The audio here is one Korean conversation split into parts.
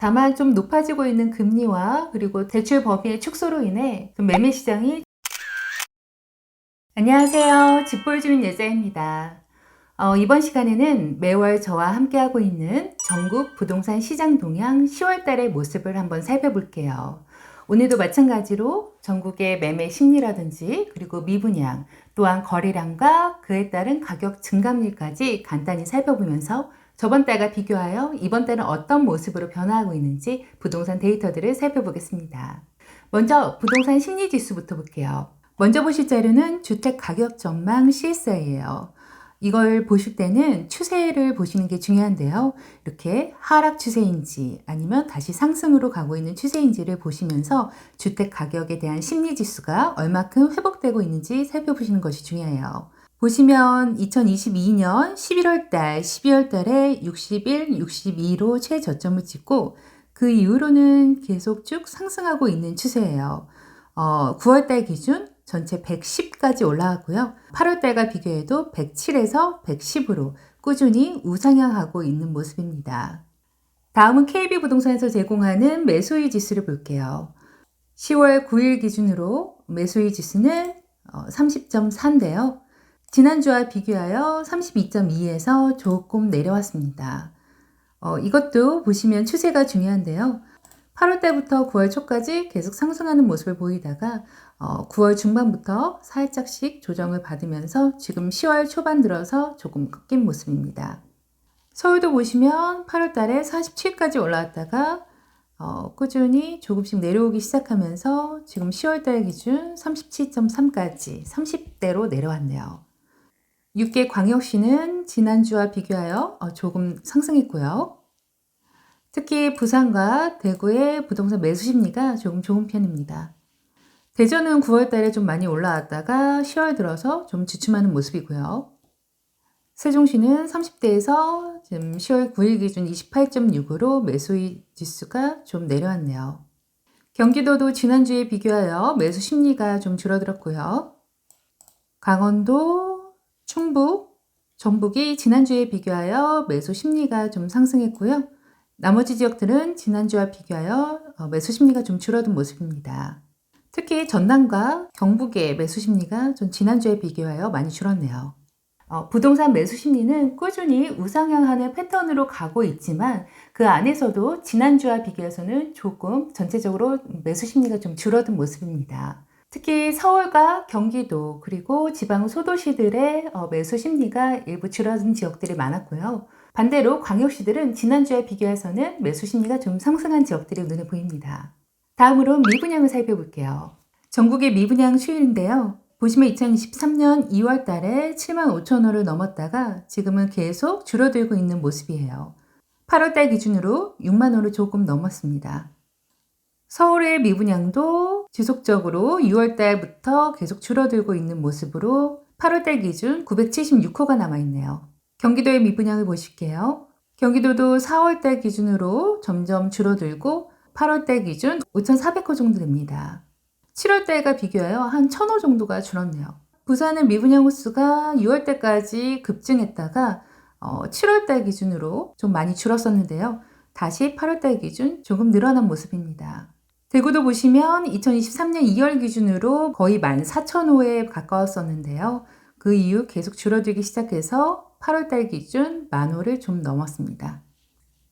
다만 좀 높아지고 있는 금리와 그리고 대출 범위의 축소로 인해 좀 매매 시장이 안녕하세요. 집볼주인 여자입니다. 이번 시간에는 매월 저와 함께하고 있는 전국 부동산 시장 동향 10월 달의 모습을 한번 살펴볼게요. 오늘도 마찬가지로 전국의 매매 심리라든지 그리고 미분양, 또한 거래량과 그에 따른 가격 증감률까지 간단히 살펴보면서 저번 달과 비교하여 이번 달은 어떤 모습으로 변화하고 있는지 부동산 데이터들을 살펴보겠습니다. 먼저 부동산 심리지수부터 볼게요. 먼저 보실 자료는 주택 가격 전망 CSI예요. 이걸 보실 때는 추세를 보시는 게 중요한데요. 이렇게 하락 추세인지 아니면 다시 상승으로 가고 있는 추세인지를 보시면서 주택 가격에 대한 심리 지수가 얼마큼 회복되고 있는지 살펴보시는 것이 중요해요. 보시면 2022년 11월 달, 12월 달에 61, 62로 최저점을 찍고 그 이후로는 계속 쭉 상승하고 있는 추세예요. 9월 달 기준 전체 110까지 올라왔고요. 8월 달과 비교해도 107에서 110으로 꾸준히 우상향하고 있는 모습입니다. 다음은 KB부동산에서 제공하는 매수의 지수를 볼게요. 10월 9일 기준으로 매수의 지수는 30.4인데요. 지난주와 비교하여 32.2에서 조금 내려왔습니다. 이것도 보시면 추세가 중요한데요. 8월 달부터 9월 초까지 계속 상승하는 모습을 보이다가 9월 중반부터 살짝씩 조정을 받으면서 지금 10월 초반 들어서 조금 꺾인 모습입니다. 서울도 보시면 8월 달에 47까지 올라왔다가 꾸준히 조금씩 내려오기 시작하면서 지금 10월 달 기준 37.3까지 30대로 내려왔네요. 6개 광역시는 지난주와 비교하여 조금 상승했고요. 특히 부산과 대구의 부동산 매수 심리가 조금 좋은 편입니다. 대전은 9월 달에 좀 많이 올라왔다가 10월 들어서 좀 주춤하는 모습이고요. 세종시는 30대에서 지금 10월 9일 기준 28.6으로 매수의 지수가 좀 내려왔네요. 경기도도 지난주에 비교하여 매수 심리가 좀 줄어들었고요. 강원도, 충북, 전북이 지난주에 비교하여 매수 심리가 좀 상승했고요. 나머지 지역들은 지난주와 비교하여 매수 심리가 좀 줄어든 모습입니다. 특히 전남과 경북의 매수 심리가 좀 지난주에 비교하여 많이 줄었네요. 부동산 매수 심리는 꾸준히 우상향하는 패턴으로 가고 있지만 그 안에서도 지난주와 비교해서는 조금 전체적으로 매수 심리가 좀 줄어든 모습입니다. 특히 서울과 경기도 그리고 지방 소도시들의 매수 심리가 일부 줄어든 지역들이 많았고요. 반대로 광역시들은 지난주에 비교해서는 매수 심리가 좀 상승한 지역들이 눈에 보입니다. 다음으로 미분양을 살펴볼게요. 전국의 미분양 추이인데요. 보시면 2023년 2월 달에 7만 5천 호를 넘었다가 지금은 계속 줄어들고 있는 모습이에요. 8월 달 기준으로 6만 호를 조금 넘었습니다. 서울의 미분양도 지속적으로 6월 달부터 계속 줄어들고 있는 모습으로 8월 달 기준 976호가 남아있네요. 경기도의 미분양을 보실게요. 경기도도 4월 달 기준으로 점점 줄어들고 8월 달 기준 5,400호 정도 됩니다. 7월 달과 비교하여 한 1,000호 정도가 줄었네요. 부산은 미분양 호수가 6월 달까지 급증했다가 7월 달 기준으로 좀 많이 줄었었는데요. 다시 8월 달 기준 조금 늘어난 모습입니다. 대구도 보시면 2023년 2월 기준으로 거의 14,000호에 가까웠었는데요. 그 이후 계속 줄어들기 시작해서 8월 달 기준 10,000호를 좀 넘었습니다.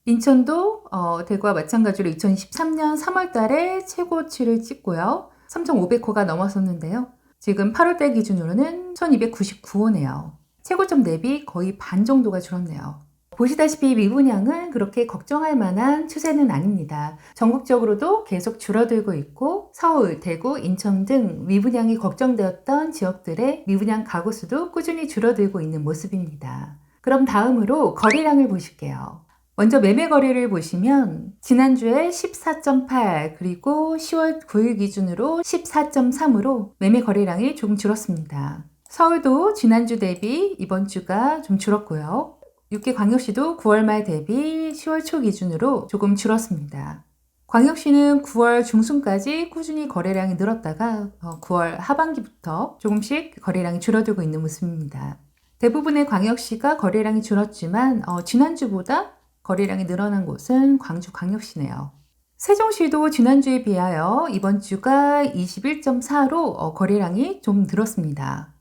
인천도 대구와 마찬가지로 2023년 3월 달에 최고치를 찍고요. 3,500호가 넘었었는데요. 지금 8월 달 기준으로는 1,299호네요. 최고점 대비 거의 반 정도가 줄었네요. 보시다시피 미분양은 그렇게 걱정할 만한 추세는 아닙니다. 전국적으로도 계속 줄어들고 있고 서울, 대구, 인천 등 미분양이 걱정되었던 지역들의 미분양 가구 수도 꾸준히 줄어들고 있는 모습입니다. 그럼 다음으로 거래량을 보실게요. 먼저 매매 거래를 보시면 지난주에 14.8 그리고 10월 9일 기준으로 14.3으로 매매 거래량이 조금 줄었습니다. 서울도 지난주 대비 이번 주가 좀 줄었고요. 6개 광역시도 9월 말 대비 10월 초 기준으로 조금 줄었습니다. 광역시는 9월 중순까지 꾸준히 거래량이 늘었다가 9월 하반기부터 조금씩 거래량이 줄어들고 있는 모습입니다. 대부분의 광역시가 거래량이 줄었지만 지난주보다 거래량이 늘어난 곳은 광주광역시네요. 세종시도 지난주에 비하여 이번 주가 21.4로 거래량이 좀 늘었습니다.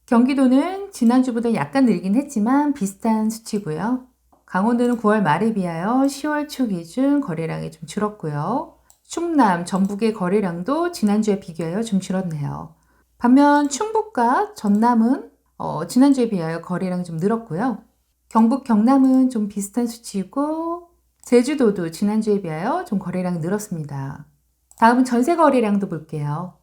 경기도는 지난주보다 약간 늘긴 했지만 비슷한 수치고요. 강원도는 9월 말에 비하여 10월 초 기준 거래량이 좀 줄었고요. 충남, 전북의 거래량도 지난주에 비교하여 좀 줄었네요. 반면 충북과 전남은 지난주에 비하여 거래량이 좀 늘었고요. 경북, 경남은 좀 비슷한 수치이고 제주도도 지난주에 비하여 좀 거래량이 늘었습니다. 다음은 전세 거래량도 볼게요.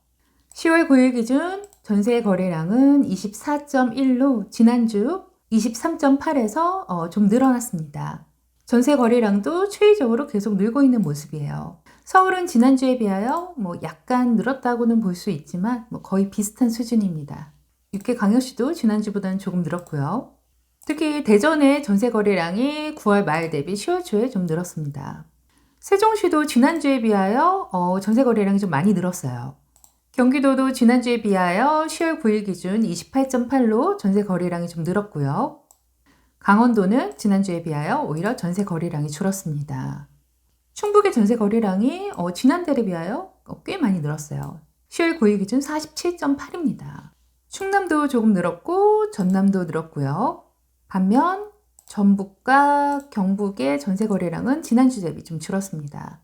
10월 9일 기준 전세 거래량은 24.1로 지난주 23.8에서 좀 늘어났습니다. 전세 거래량도 추이적으로 계속 늘고 있는 모습이에요. 서울은 지난주에 비하여 약간 늘었다고는 볼 수 있지만 거의 비슷한 수준입니다. 육계광역시도 지난주보다는 조금 늘었고요. 특히 대전의 전세 거래량이 9월 말 대비 10월 초에 좀 늘었습니다. 세종시도 지난주에 비하여 전세 거래량이 좀 많이 늘었어요. 경기도도 지난주에 비하여 10월 9일 기준 28.8로 전세 거래량이 좀 늘었고요. 강원도는 지난주에 비하여 오히려 전세 거래량이 줄었습니다. 충북의 전세 거래량이 지난달에 비하여 꽤 많이 늘었어요. 10월 9일 기준 47.8입니다. 충남도 조금 늘었고 전남도 늘었고요. 반면 전북과 경북의 전세 거래량은 지난주 대비 좀 줄었습니다.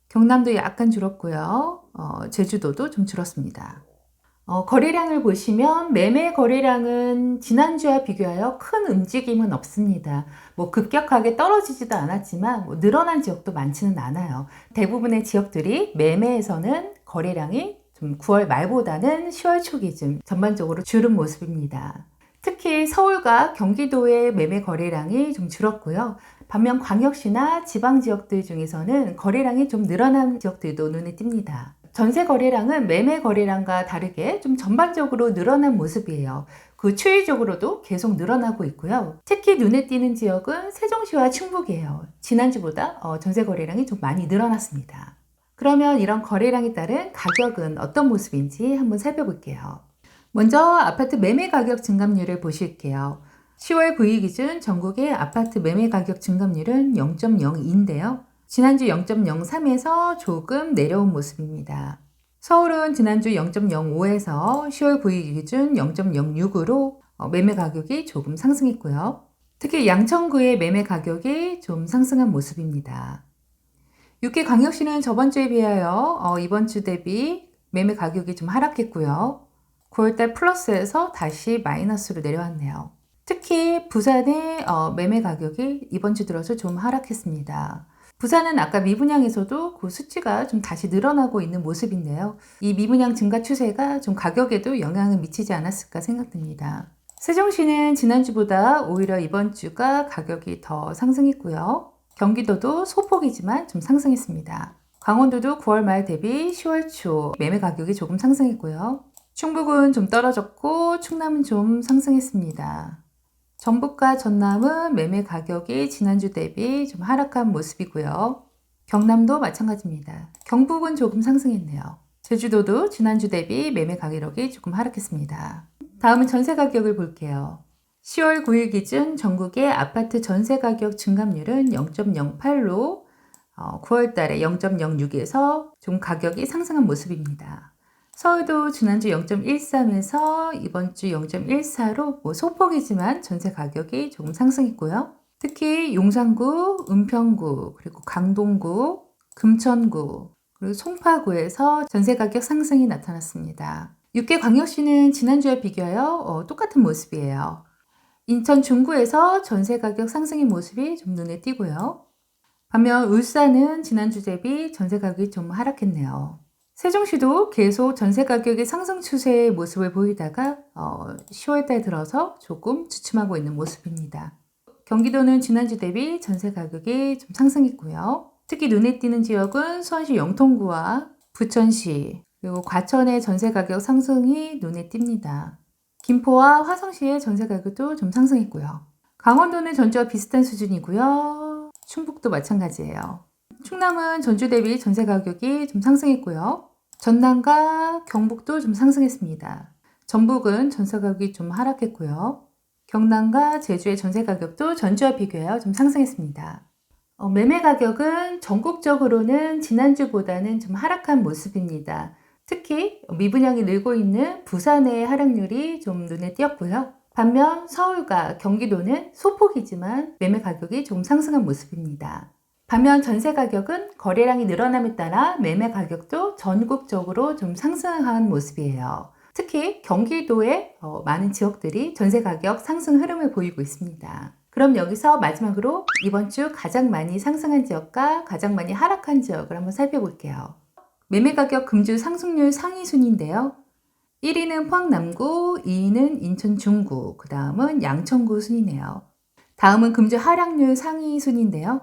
경남도 약간 줄었고요. 제주도도 좀 줄었습니다. 거래량을 보시면 매매 거래량은 지난주와 비교하여 큰 움직임은 없습니다. 급격하게 떨어지지도 않았지만 늘어난 지역도 많지는 않아요. 대부분의 지역들이 매매에서는 거래량이 좀 9월 말보다는 10월 초 기준 전반적으로 줄은 모습입니다. 특히 서울과 경기도의 매매 거래량이 좀 줄었고요. 반면 광역시나 지방 지역들 중에서는 거래량이 좀 늘어난 지역들도 눈에 띕니다. 전세 거래량은 매매 거래량과 다르게 좀 전반적으로 늘어난 모습이에요. 그 추이적으로도 계속 늘어나고 있고요. 특히 눈에 띄는 지역은 세종시와 충북이에요. 지난주보다 전세 거래량이 좀 많이 늘어났습니다. 그러면 이런 거래량에 따른 가격은 어떤 모습인지 한번 살펴볼게요. 먼저 아파트 매매 가격 증감률을 보실게요. 10월 9일 기준 전국의 아파트 매매 가격 증감률은 0.02인데요. 지난주 0.03에서 조금 내려온 모습입니다. 서울은 지난주 0.05에서 10월 9일 기준 0.06으로 매매 가격이 조금 상승했고요. 특히 양천구의 매매 가격이 좀 상승한 모습입니다. 육계광역시는 저번 주에 비하여 이번 주 대비 매매 가격이 좀 하락했고요. 9월달 플러스에서 다시 마이너스로 내려왔네요. 특히 부산의 매매 가격이 이번 주 들어서 좀 하락했습니다. 부산은 아까 미분양에서도 그 수치가 좀 다시 늘어나고 있는 모습인데요. 이 미분양 증가 추세가 좀 가격에도 영향을 미치지 않았을까 생각됩니다. 세종시는 지난주보다 오히려 이번 주가 가격이 더 상승했고요. 경기도도 소폭이지만 좀 상승했습니다. 강원도도 9월 말 대비 10월 초 매매 가격이 조금 상승했고요. 충북은 좀 떨어졌고 충남은 좀 상승했습니다. 전북과 전남은 매매 가격이 지난주 대비 좀 하락한 모습이고요. 경남도 마찬가지입니다. 경북은 조금 상승했네요. 제주도도 지난주 대비 매매 가격이 조금 하락했습니다. 다음은 전세 가격을 볼게요. 10월 9일 기준 전국의 아파트 전세 가격 증감률은 0.08로 9월 달에 0.06에서 좀 가격이 상승한 모습입니다. 서울도 지난주 0.13에서 이번 주 0.14로 소폭이지만 전세 가격이 조금 상승했고요. 특히 용산구, 은평구, 그리고 강동구, 금천구, 그리고 송파구에서 전세 가격 상승이 나타났습니다. 육계광역시는 지난주와 비교하여 똑같은 모습이에요. 인천 중구에서 전세 가격 상승의 모습이 좀 눈에 띄고요. 반면 울산은 지난주 대비 전세 가격이 좀 하락했네요. 세종시도 계속 전세 가격의 상승 추세의 모습을 보이다가 10월달 들어서 조금 주춤하고 있는 모습입니다. 경기도는 지난주 대비 전세 가격이 좀 상승했고요. 특히 눈에 띄는 지역은 수원시 영통구와 부천시 그리고 과천의 전세 가격 상승이 눈에 띕니다. 김포와 화성시의 전세 가격도 좀 상승했고요. 강원도는 전주와 비슷한 수준이고요. 충북도 마찬가지예요. 충남은 전주 대비 전세 가격이 좀 상승했고요. 전남과 경북도 좀 상승했습니다. 전북은 전세 가격이 좀 하락했고요. 경남과 제주의 전세 가격도 전주와 비교하여 좀 상승했습니다. 매매 가격은 전국적으로는 지난주보다는 좀 하락한 모습입니다. 특히 미분양이 늘고 있는 부산의 하락률이 좀 눈에 띄었고요. 반면 서울과 경기도는 소폭이지만 매매 가격이 좀 상승한 모습입니다. 반면 전세 가격은 거래량이 늘어남에 따라 매매 가격도 전국적으로 좀 상승한 모습이에요. 특히 경기도의 많은 지역들이 전세 가격 상승 흐름을 보이고 있습니다. 그럼 여기서 마지막으로 이번 주 가장 많이 상승한 지역과 가장 많이 하락한 지역을 한번 살펴볼게요. 매매 가격 금주 상승률 상위 순인데요. 1위는 포항 남구, 2위는 인천 중구, 그 다음은 양천구 순이네요. 다음은 금주 하락률 상위 순인데요.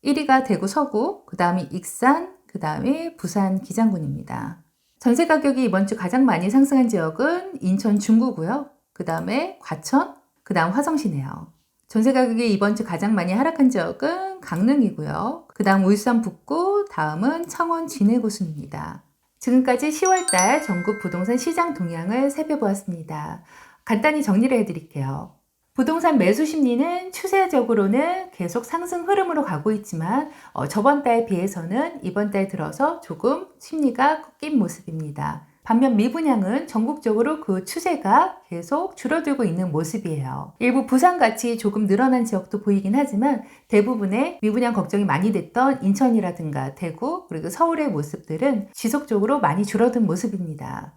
1위가 대구 서구, 그 다음이 익산, 그 다음에 부산 기장군입니다. 전세 가격이 이번 주 가장 많이 상승한 지역은 인천 중구고요. 그 다음에 과천, 그 다음 화성시네요. 전세 가격이 이번 주 가장 많이 하락한 지역은 강릉이고요. 그 다음 울산 북구, 다음은 창원 진해구 순입니다. 지금까지 10월달 전국 부동산 시장 동향을 살펴보았습니다. 간단히 정리를 해드릴게요. 부동산 매수 심리는 추세적으로는 계속 상승 흐름으로 가고 있지만 저번 달 비해서는 이번 달 들어서 조금 심리가 꺾인 모습입니다. 반면 미분양은 전국적으로 그 추세가 계속 줄어들고 있는 모습이에요. 일부 부산같이 조금 늘어난 지역도 보이긴 하지만 대부분의 미분양 걱정이 많이 됐던 인천이라든가 대구 그리고 서울의 모습들은 지속적으로 많이 줄어든 모습입니다.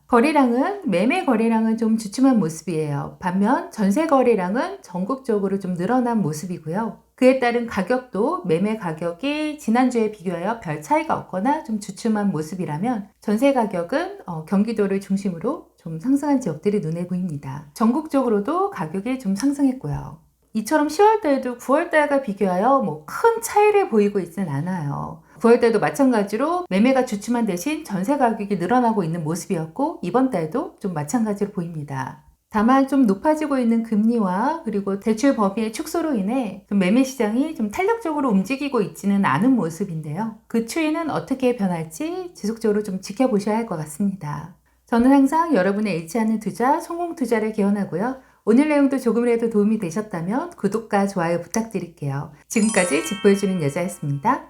매매 거래량은 좀 주춤한 모습이에요. 반면 전세 거래량은 전국적으로 좀 늘어난 모습이고요. 그에 따른 가격도 매매 가격이 지난주에 비교하여 별 차이가 없거나 좀 주춤한 모습이라면 전세 가격은 경기도를 중심으로 좀 상승한 지역들이 눈에 보입니다. 전국적으로도 가격이 좀 상승했고요. 이처럼 10월달도 9월달과 비교하여 큰 차이를 보이고 있지는 않아요. 9월달도 마찬가지로 매매가 주춤한 대신 전세 가격이 늘어나고 있는 모습이었고 이번 달도 좀 마찬가지로 보입니다. 다만 좀 높아지고 있는 금리와 그리고 대출 범위의 축소로 인해 좀 매매 시장이 좀 탄력적으로 움직이고 있지는 않은 모습인데요. 그 추이는 어떻게 변할지 지속적으로 좀 지켜보셔야 할 것 같습니다. 저는 항상 여러분의 잃지 않는 투자, 성공 투자를 기원하고요. 오늘 내용도 조금이라도 도움이 되셨다면 구독과 좋아요 부탁드릴게요. 지금까지 집 보여주는 여자였습니다.